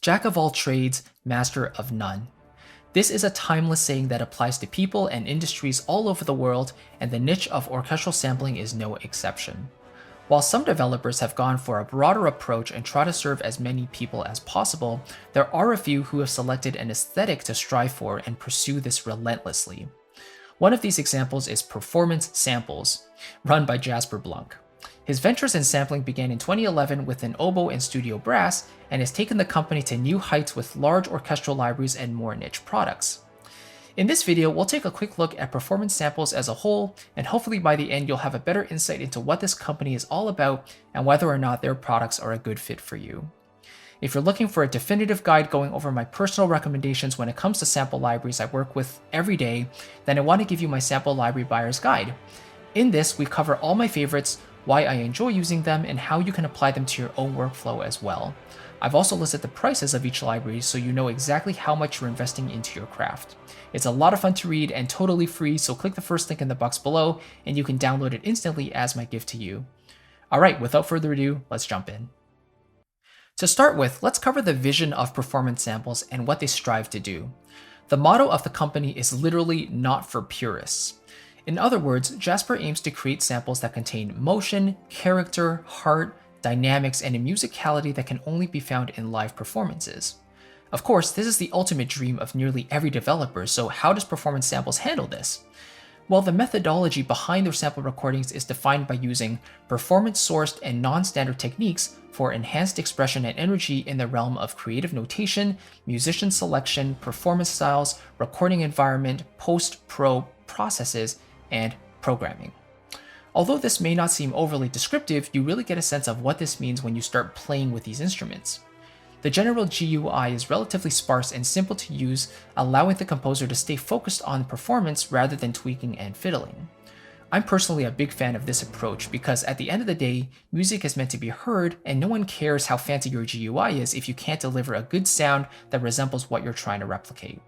Jack of all trades, master of none. This is a timeless saying that applies to people and industries all over the world, and the niche of orchestral sampling is no exception. While some developers have gone for a broader approach and try to serve as many people as possible, there are a few who have selected an aesthetic to strive for and pursue this relentlessly. One of these examples is Performance Samples, run by Jasper Blunk. His ventures in sampling began in 2011 with an oboe and studio brass, and has taken the company to new heights with large orchestral libraries and more niche products. In this video, we'll take a quick look at performance samples as a whole, and hopefully by the end you'll have a better insight into what this company is all about and whether or not their products are a good fit for you. If you're looking for a definitive guide going over my personal recommendations when it comes to sample libraries I work with every day, then I want to give you my sample library buyer's guide. In this, we cover all my favorites, why I enjoy using them, and how you can apply them to your own workflow as well. I've also listed the prices of each library so you know exactly how much you're investing into your craft. It's a lot of fun to read and totally free, so click the first link in the box below and you can download it instantly as my gift to you. Alright, without further ado, let's jump in. To start with, let's cover the vision of performance samples and what they strive to do. The motto of the company is literally not for purists. In other words, Jasper aims to create samples that contain motion, character, heart, dynamics, and a musicality that can only be found in live performances. Of course, this is the ultimate dream of nearly every developer, so how does Performance Samples handle this? Well, the methodology behind their sample recordings is defined by using performance-sourced and non-standard techniques for enhanced expression and energy in the realm of creative notation, musician selection, performance styles, recording environment, post-pro processes, and programming. Although this may not seem overly descriptive, you really get a sense of what this means when you start playing with these instruments. The general GUI is relatively sparse and simple to use, allowing the composer to stay focused on performance rather than tweaking and fiddling. I'm personally a big fan of this approach because at the end of the day, music is meant to be heard, and no one cares how fancy your GUI is if you can't deliver a good sound that resembles what you're trying to replicate.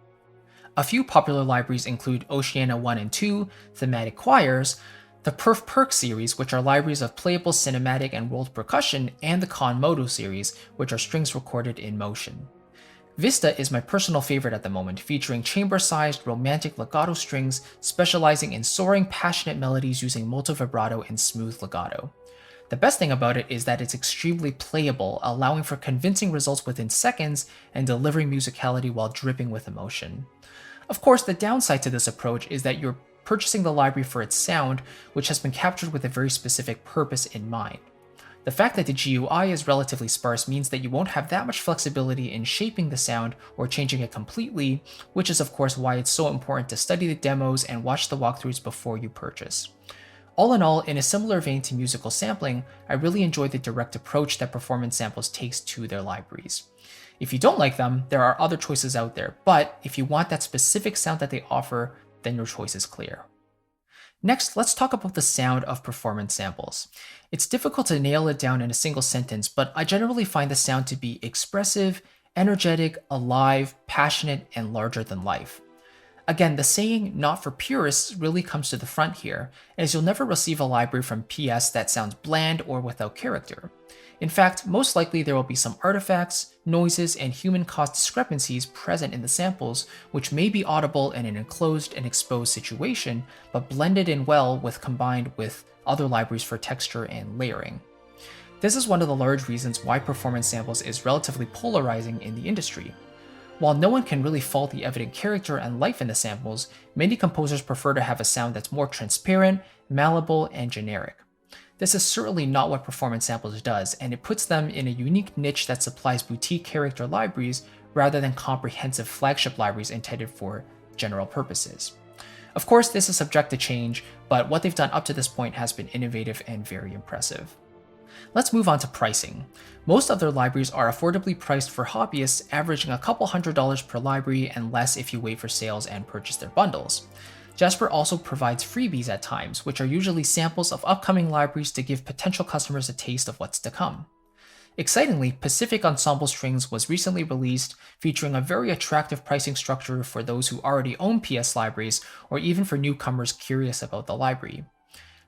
A few popular libraries include Oceana 1 and 2, Thematic Choirs, the Perf Perk series, which are libraries of playable cinematic and rolled percussion, and the Con Modo series, which are strings recorded in motion. Vista is my personal favorite at the moment, featuring chamber-sized, romantic legato strings specializing in soaring, passionate melodies using multi-vibrato and smooth legato. The best thing about it is that it's extremely playable, allowing for convincing results within seconds and delivering musicality while dripping with emotion. Of course, the downside to this approach is that you're purchasing the library for its sound, which has been captured with a very specific purpose in mind. The fact that the GUI is relatively sparse means that you won't have that much flexibility in shaping the sound or changing it completely, which is of course why it's so important to study the demos and watch the walkthroughs before you purchase. All in all, in a similar vein to musical sampling, I really enjoy the direct approach that Performance Samples takes to their libraries. If you don't like them, there are other choices out there, but if you want that specific sound that they offer, then your choice is clear. Next, let's talk about the sound of performance samples. It's difficult to nail it down in a single sentence, but I generally find the sound to be expressive, energetic, alive, passionate, and larger than life. Again, the saying "not for purists" really comes to the front here, as you'll never receive a library from PS that sounds bland or without character. In fact, most likely there will be some artifacts, noises, and human-caused discrepancies present in the samples, which may be audible in an enclosed and exposed situation, but blended in well combined with other libraries for texture and layering. This is one of the large reasons why Performance Samples is relatively polarizing in the industry. While no one can really fault the evident character and life in the samples, many composers prefer to have a sound that's more transparent, malleable, and generic. This is certainly not what Performance Samples does, and it puts them in a unique niche that supplies boutique character libraries rather than comprehensive flagship libraries intended for general purposes. Of course, this is subject to change, but what they've done up to this point has been innovative and very impressive. Let's move on to pricing. Most of their libraries are affordably priced for hobbyists, averaging a couple $100s per library and less if you wait for sales and purchase their bundles. Jasper also provides freebies at times, which are usually samples of upcoming libraries to give potential customers a taste of what's to come. Excitingly, Pacific Ensemble Strings was recently released, featuring a very attractive pricing structure for those who already own PS libraries or even for newcomers curious about the library.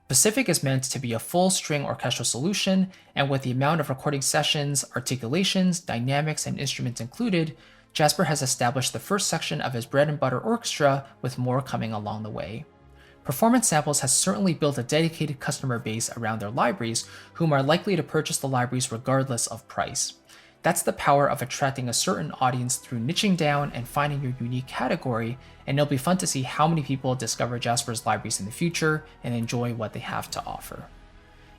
Pacific is meant to be a full string orchestral solution, and with the amount of recording sessions, articulations, dynamics, and instruments included, Jasper has established the first section of his bread and butter orchestra, with more coming along the way. Performance Samples has certainly built a dedicated customer base around their libraries, whom are likely to purchase the libraries regardless of price. That's the power of attracting a certain audience through niching down and finding your unique category, and it'll be fun to see how many people discover Jasper's libraries in the future and enjoy what they have to offer.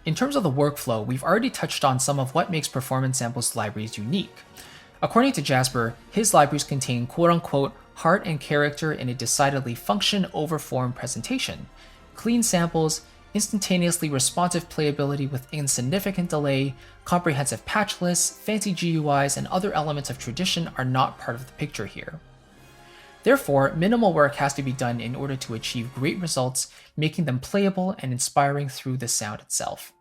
In terms of the workflow, we've already touched on some of what makes Performance Samples libraries unique. According to Jasper, his libraries contain quote-unquote heart and character in a decidedly function over form presentation, clean samples, instantaneously responsive playability with insignificant delay, comprehensive patch lists, fancy GUIs, and other elements of tradition are not part of the picture here. Therefore, minimal work has to be done in order to achieve great results, making them playable and inspiring through the sound itself.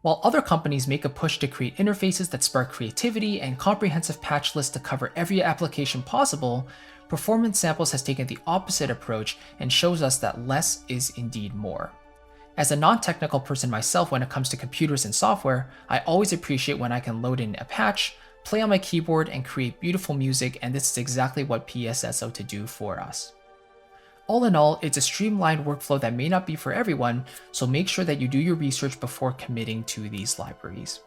While other companies make a push to create interfaces that spark creativity and comprehensive patch lists to cover every application possible, Performance Samples has taken the opposite approach and shows us that less is indeed more. As a non-technical person myself when it comes to computers and software, I always appreciate when I can load in a patch, play on my keyboard, and create beautiful music, and this is exactly what PS sets out to do for us. All in all, it's a streamlined workflow that may not be for everyone, so make sure that you do your research before committing to these libraries.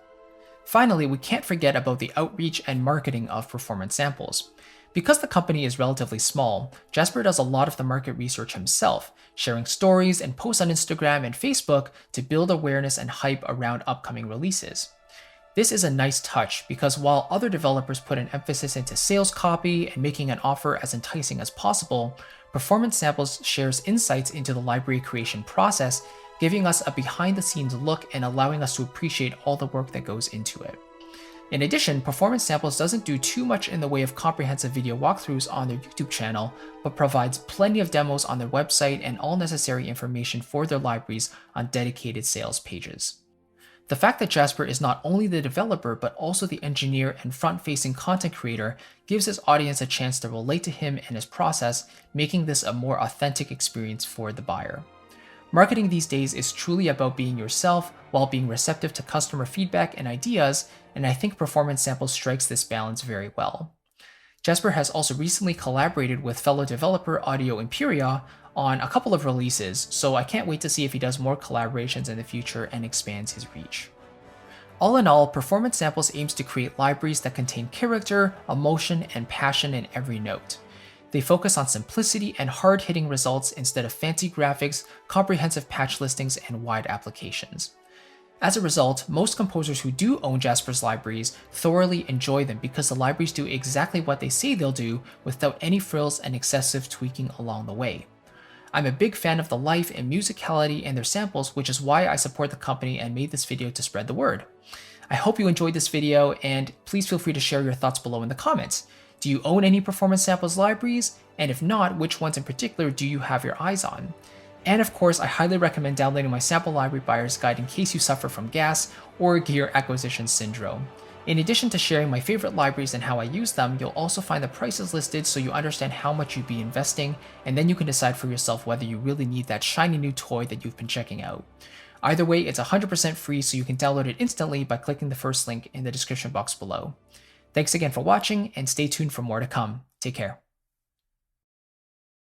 Finally, we can't forget about the outreach and marketing of Performance Samples. Because the company is relatively small, Jasper does a lot of the market research himself, sharing stories and posts on Instagram and Facebook to build awareness and hype around upcoming releases. This is a nice touch because while other developers put an emphasis into sales copy and making an offer as enticing as possible, Performance Samples shares insights into the library creation process, giving us a behind-the-scenes look and allowing us to appreciate all the work that goes into it. In addition, Performance Samples doesn't do too much in the way of comprehensive video walkthroughs on their YouTube channel, but provides plenty of demos on their website and all necessary information for their libraries on dedicated sales pages. The fact that Jasper is not only the developer but also the engineer and front-facing content creator gives his audience a chance to relate to him and his process, making this a more authentic experience for the buyer. Marketing these days is truly about being yourself while being receptive to customer feedback and ideas, and I think Performance Samples strikes this balance very well. Jasper has also recently collaborated with fellow developer Audio Imperia on a couple of releases, so I can't wait to see if he does more collaborations in the future and expands his reach. All in all, Performance Samples aims to create libraries that contain character, emotion, and passion in every note. They focus on simplicity and hard-hitting results instead of fancy graphics, comprehensive patch listings, and wide applications. As a result, most composers who do own Jasper's libraries thoroughly enjoy them because the libraries do exactly what they say they'll do without any frills and excessive tweaking along the way. I'm a big fan of the life and musicality in their samples, which is why I support the company and made this video to spread the word. I hope you enjoyed this video, and please feel free to share your thoughts below in the comments. Do you own any Performance Samples libraries? And if not, which ones in particular do you have your eyes on? And of course, I highly recommend downloading my Sample Library Buyer's Guide in case you suffer from gas or gear acquisition syndrome. In addition to sharing my favorite libraries and how I use them, you'll also find the prices listed so you understand how much you'd be investing, and then you can decide for yourself whether you really need that shiny new toy that you've been checking out. Either way, it's 100% free, so you can download it instantly by clicking the first link in the description box below. Thanks again for watching, and stay tuned for more to come. Take care.